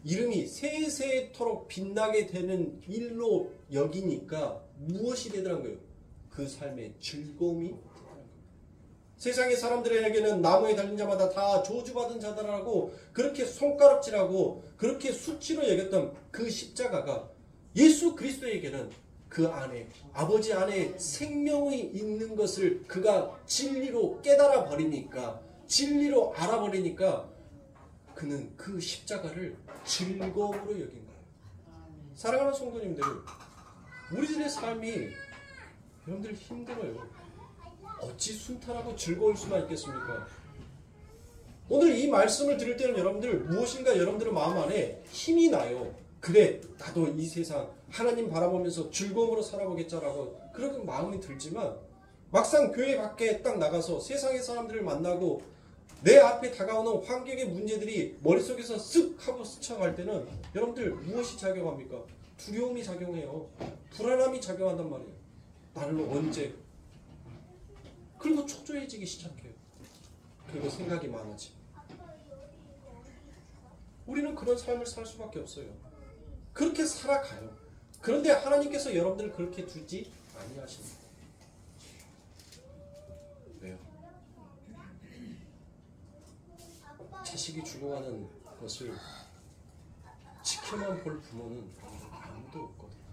이름이 세세토록 빛나게 되는 일로 여기니까 무엇이 되더란 거예요? 그 삶의 즐거움이 되더란 거예요. 세상의 사람들에게는 나무에 달린 자마다 다 저주받은 자다라고 그렇게 손가락질하고 그렇게 수치로 여겼던 그 십자가가 예수 그리스도에게는 그 안에 아버지 안에 생명이 있는 것을 그가 진리로 깨달아 버리니까, 진리로 알아버리니까 그는 그 십자가를 즐거움으로 여긴 거예요. 사랑하는 성도님들, 우리들의 삶이 여러분들 힘들어요. 어찌 순탄하고 즐거울 수만 있겠습니까? 오늘 이 말씀을 들을 때는 여러분들 무엇인가 여러분들의 마음 안에 힘이 나요. 그래, 나도 이 세상 하나님 바라보면서 즐거움으로 살아보겠자라고 그렇게 마음이 들지만, 막상 교회 밖에 딱 나가서 세상의 사람들을 만나고 내 앞에 다가오는 환경의 문제들이 머릿속에서 쓱 하고 스쳐갈 때는 여러분들 무엇이 작용합니까? 두려움이 작용해요. 불안함이 작용한단 말이에요. 나는 언제? 그리고 초조해지기 시작해요. 그리고 생각이 많아지. 우리는 그런 삶을 살 수밖에 없어요. 그렇게 살아가요. 그런데 하나님께서 여러분들을 그렇게 두지 아니하십니다. 왜요? 자식이 죽어가는 것을 지켜만 볼 부모는 아무도 없거든요.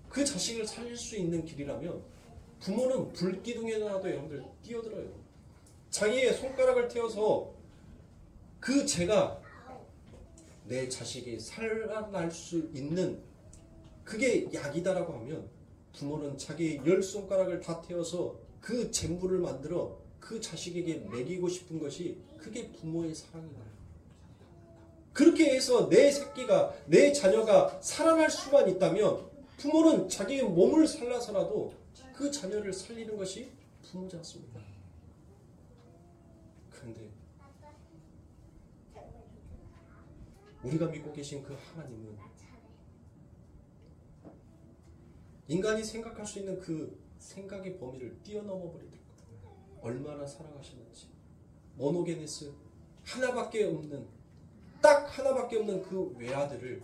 그 자식을 살릴 수 있는 길이라면 부모는 불기둥에라도 여러분들 뛰어들어요. 자기의 손가락을 태워서 그 죄가 내 자식이 살아날 수 있는 그게 약이다라고 하면 부모는 자기의 10손가락을 다 태워서 그 쟁물을 만들어 그 자식에게 먹이고 싶은 것이 그게 부모의 사랑이다. 그렇게 해서 내 새끼가, 내 자녀가 살아날 수만 있다면 부모는 자기의 몸을 살라서라도 그 자녀를 살리는 것이 부모지 않습니까? 그런데 우리가 믿고 계신 그 하나님은 인간이 생각할 수 있는 그 생각의 범위를 뛰어넘어 버릴 거예요. 얼마나 사랑하시는지. 모노게네스, 하나밖에 없는, 딱 하나밖에 없는 그 외아들을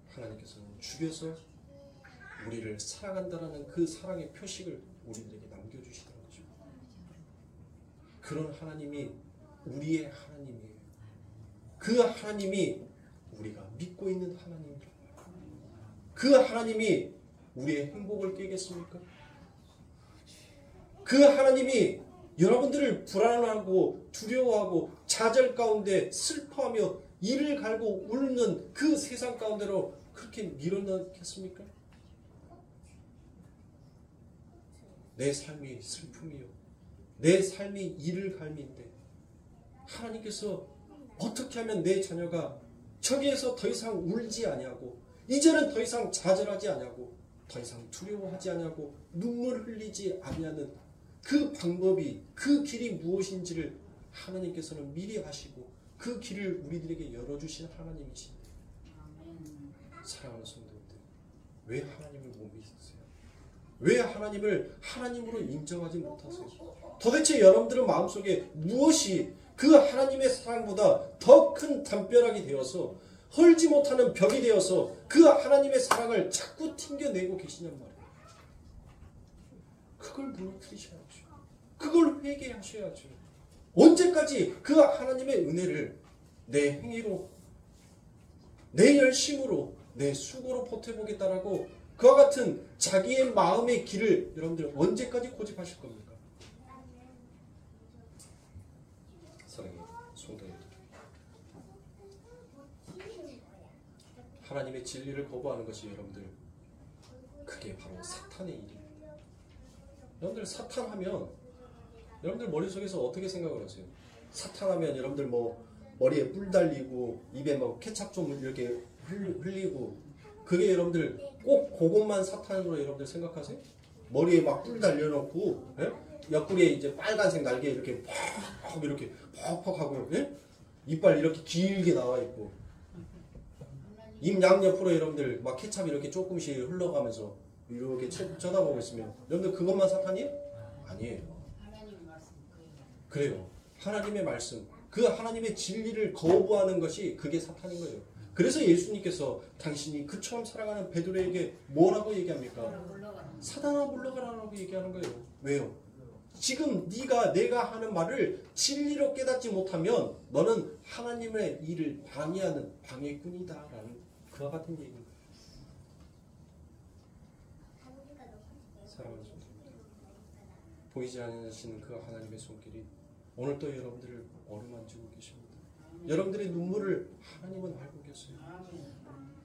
하나님께서는 죽여서 우리를 사랑한다라는 그 사랑의 표식을 우리들에게 남겨주시는 거죠. 그런 하나님이 우리의 하나님이에요. 그 하나님이 우리가 믿고 있는 하나님입니다. 그 하나님이 우리의 행복을 깨겠습니까? 그 하나님이 여러분들을 불안하고 두려워하고 좌절 가운데 슬퍼하며 이를 갈고 울는 그 세상 가운데로 그렇게 밀어넣겠습니까? 내 삶이 슬픔이요, 내 삶이 이를 갈미인데 하나님께서 어떻게 하면 내 자녀가 저기에서 더 이상 울지 아니하고 이제는 더 이상 좌절하지 아니하고 더 이상 두려워하지 아니하고 눈물 흘리지 아니하는 그 방법이, 그 길이 무엇인지를 하나님께서는 미리 아시고 그 길을 우리들에게 열어주신 하나님이신데, 사랑하는 성도님들, 왜 하나님을 못 믿으세요? 왜 하나님을 하나님으로 인정하지 못하세요? 도대체 여러분들의 마음속에 무엇이 그 하나님의 사랑보다 더 큰 담벼락이 되어서 헐지 못하는 벽이 되어서 그 하나님의 사랑을 자꾸 튕겨내고 계시냔 말이에요. 그걸 무너뜨리셔야죠. 그걸 회개하셔야죠. 언제까지 그 하나님의 은혜를 내 행위로, 내 열심으로, 내 수고로 보태보겠다라고 그와 같은 자기의 마음의 길을 여러분들 언제까지 고집하실 겁니까? 사랑해요, 성도님들. 하나님의 진리를 거부하는 것이 여러분들, 그게 바로 사탄의 일입니다. 여러분들 사탄하면 여러분들 머릿속에서 어떻게 생각을 하세요? 사탄하면 여러분들 뭐 머리에 뿔 달리고 입에 뭐 케찹 좀 이렇게 흘리고, 그게 여러분들 꼭 그것만 사탄으로 여러분들 생각하세요? 머리에 막 뿔 달려놓고, 예? 옆구리에 이제 빨간색 날개 이렇게 퍽 이렇게 퍽퍽 하고, 예? 이빨 이렇게 길게 나와 있고, 입 양옆으로 여러분들 막 케찹 이렇게 조금씩 흘러가면서 이렇게 쳐다보고 있으면 여러분들 그것만 사탄이에요? 아니에요. 하나님 말씀 그래요. 하나님의 말씀, 그 하나님의 진리를 거부하는 것이 그게 사탄인 거예요. 그래서 예수님께서 당신이 그처럼 살아가는 베드로에게 뭐라고 얘기합니까? 사단아 물러가라고 얘기하는 거예요. 왜요? 지금 내가 하는 말을 진리로 깨닫지 못하면 너는 하나님의 일을 방해하는 방해꾼이다라는 그와 같은 얘기입니다. 사랑하는 성도, 보이지 않으시는 그 하나님의 손길이 오늘도 여러분들을 어루만지고 계십니다. 여러분들의 눈물을 하나님은 알고 계세요.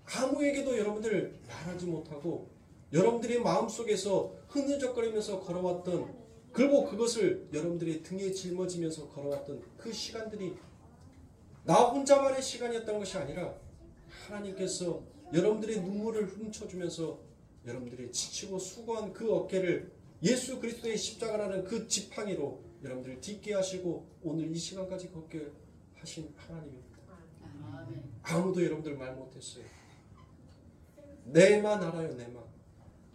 아무에게도 여러분들 말하지 못하고 여러분들의 마음속에서 흐느적거리면서 걸어왔던, 그리고 그것을 여러분들의 등에 짊어지면서 걸어왔던 그 시간들이 나 혼자만의 시간이었던 것이 아니라 하나님께서 여러분들의 눈물을 훔쳐주면서 여러분들이 지치고 수고한 그 어깨를 예수 그리스도의 십자가라는 그 지팡이로 여러분들을 딛게 하시고 오늘 이 시간까지 걷게 하신 하나님입니다. 아무도 여러분들 말 못했어요. 내만 알아요. 내만.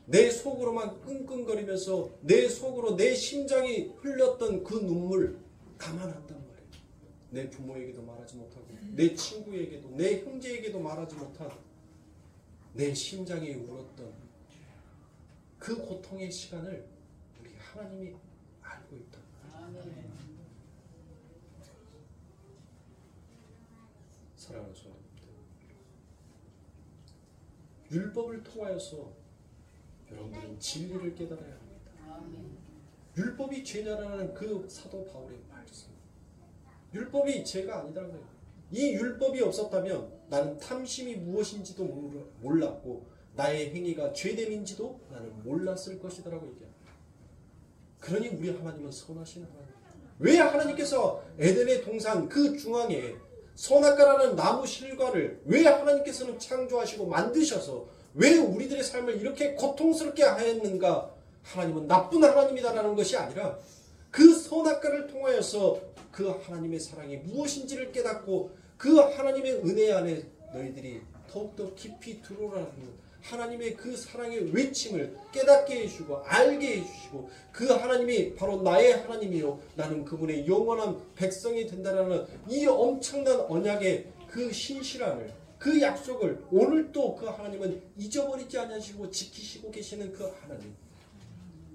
내 속으로만 끙끙거리면서 내 속으로 내 심장이 흘렸던 그 눈물 나만 안단 말이에요. 내 부모에게도 말하지 못하고 내 친구에게도 내 형제에게도 말하지 못한 내 심장이 울었던 그 고통의 시간을 우리 하나님이 알고 있다. 사랑하는 성도님들, 율법을 통하여서 여러분들은 진리를 깨달아야 합니다. 율법이 죄냐라는 그 사도 바울의 말씀. 율법이 죄가 아니다라는 거예요. 이 율법이 없었다면 나는 탐심이 무엇인지도 몰랐고 나의 행위가 죄됨인지도 나는 몰랐을 것이다라고 얘기합니다. 그러니 우리 하나님은 선하신 하나님. 왜 하나님께서 에덴의 동산 그 중앙에 선악과라는 나무 실과를 왜 하나님께서는 창조하시고 만드셔서 왜 우리들의 삶을 이렇게 고통스럽게 하였는가? 하나님은 나쁜 하나님이다라는 것이 아니라 그 선악과를 통하여서 그 하나님의 사랑이 무엇인지를 깨닫고 그 하나님의 은혜 안에 너희들이 더욱더 깊이 들어오라는 하나님의 그 사랑의 외침을 깨닫게 해주시고 알게 해주시고 그 하나님이 바로 나의 하나님이요 나는 그분의 영원한 백성이 된다라는 이 엄청난 언약의 그 신실함을 그 약속을 오늘도 그 하나님은 잊어버리지 않으시고 지키시고 계시는 그 하나님.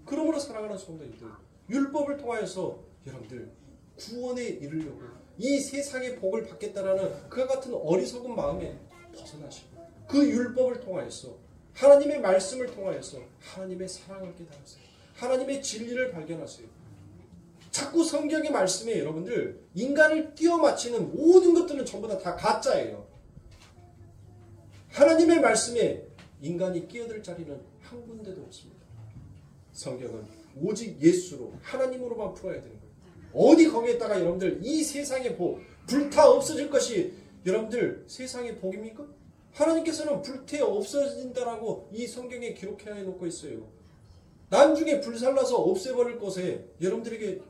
그러므로 사랑하는 성도님들, 율법을 통하여서 여러분들 구원에 이르려고 이 세상의 복을 받겠다라는 그와 같은 어리석은 마음에 벗어나시고 그 율법을 통하여서 하나님의 말씀을 통하여서 하나님의 사랑을 깨달으세요. 하나님의 진리를 발견하세요. 자꾸 성경의 말씀에 여러분들 인간을 띄워 맞추는 모든 것들은 전부 다 가짜예요. 하나님의 말씀에 인간이 끼어들 자리는 한 군데도 없습니다. 성경은 오직 예수로 하나님으로만 풀어야 되는 거예요. 어디 거기에다가 여러분들 이 세상의 복 불타 없어질 것이 여러분들 세상의 복입니까? 하나님께서는 불태 없어진다라고 이 성경에 기록해 놓고 있어요. 나중에 불살라서 없애버릴 것에 여러분들에게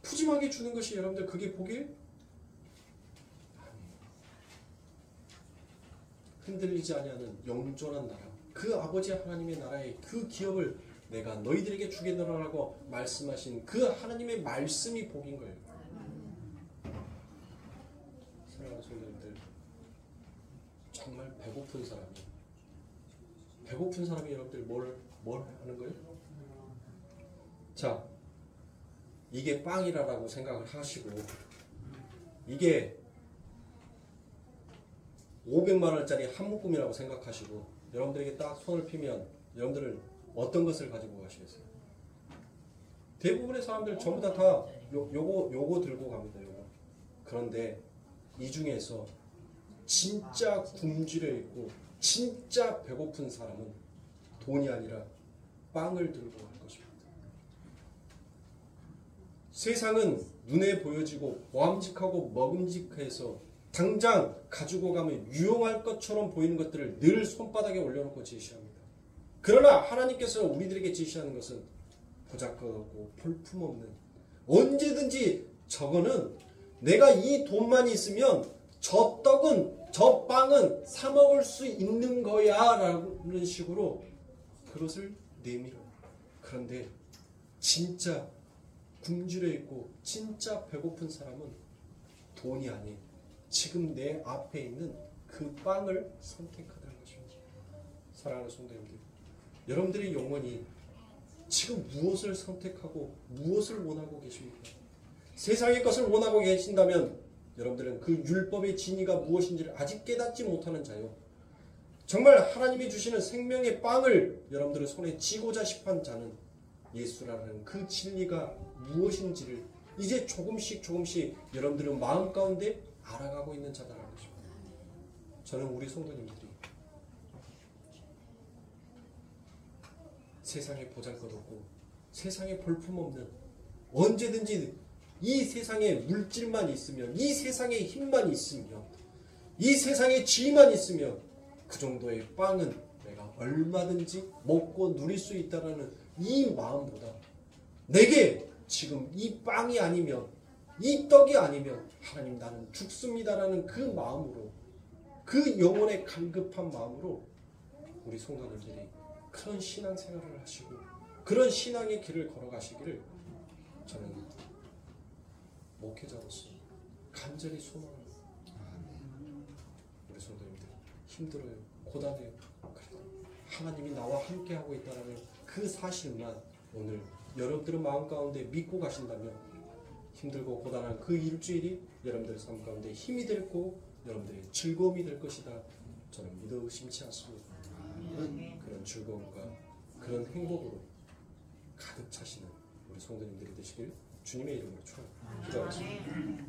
푸짐하게 주는 것이 여러분들 그게 복이에요? 흔들리지 아니하는 영존한 나라, 그 아버지 하나님의 나라의 그 기업을 내가 너희들에게 주겠노라라고 말씀하신 그 하나님의 말씀이 복인 거예요. 사랑하는 성도님들, 정말 배고픈 사람이 여러분들 뭘 하는 거예요? 자, 이게 빵이라고 생각을 하시고 이게 500만 원짜리 한 묶음이라고 생각하시고 여러분들에게 딱 손을 피면 여러분들은 어떤 것을 가지고 가시겠어요? 대부분의 사람들 전부 다 요거 들고 갑니다. 요거. 그런데 이 중에서 진짜 굶주려 있고 진짜 배고픈 사람은 돈이 아니라 빵을 들고 갈 것입니다. 세상은 눈에 보여지고 보암직하고 먹음직해서 당장 가지고 가면 유용할 것처럼 보이는 것들을 늘 손바닥에 올려놓고 제시합니다. 그러나 하나님께서 우리들에게 제시하는 것은 보잘것없고 볼품없는, 언제든지 저거는 내가 이 돈만 있으면 저 떡은 저 빵은 사 먹을 수 있는 거야 라는 식으로 그것을 내밀어요. 그런데 진짜 굶주려 있고 진짜 배고픈 사람은 돈이 아닌 지금 내 앞에 있는 그 빵을 선택하다는 것입니다. 사랑하는 성도님들, 여러분들의 영혼이 지금 무엇을 선택하고 무엇을 원하고 계십니까? 세상의 것을 원하고 계신다면 여러분들은 그 율법의 진리가 무엇인지를 아직 깨닫지 못하는 자요, 정말 하나님이 주시는 생명의 빵을 여러분들의 손에 쥐고자 싶은 자는 예수라는 그 진리가 무엇인지를 이제 조금씩 여러분들은 마음 가운데 알아가고 있는 자다라는 것입니다. 저는 우리 성도님들이 세상에 보잘것없고 세상에 볼품없는, 언제든지 이 세상에 물질만 있으면, 이 세상에 힘만 있으면, 이 세상에 지위만 있으면 그 정도의 빵은 내가 얼마든지 먹고 누릴 수 있다는 이 마음보다 내게 지금 이 빵이 아니면, 이 떡이 아니면 하나님 나는 죽습니다라는 그 마음으로, 그 영혼의 갈급한 마음으로 우리 성도님들이 그런 신앙생활을 하시고 그런 신앙의 길을 걸어가시기를 저는 목회자로서 간절히 소망합니다. 우리 성도님들 힘들어요, 고단해요. 하나님이 나와 함께하고 있다는 그 사실만 오늘 여러분들의 마음 가운데 믿고 가신다면 힘들고 고단한 그 일주일이 여러분들의 삶 가운데 힘이 되고 여러분들의 즐거움이 될 것이다. 저는 믿어 의심치 않습니다. 그런 즐거움과 그런 행복으로 가득 차시는 우리 성도님들이 되시길 주님의 이름으로 축원합니다. 기도하겠습니다.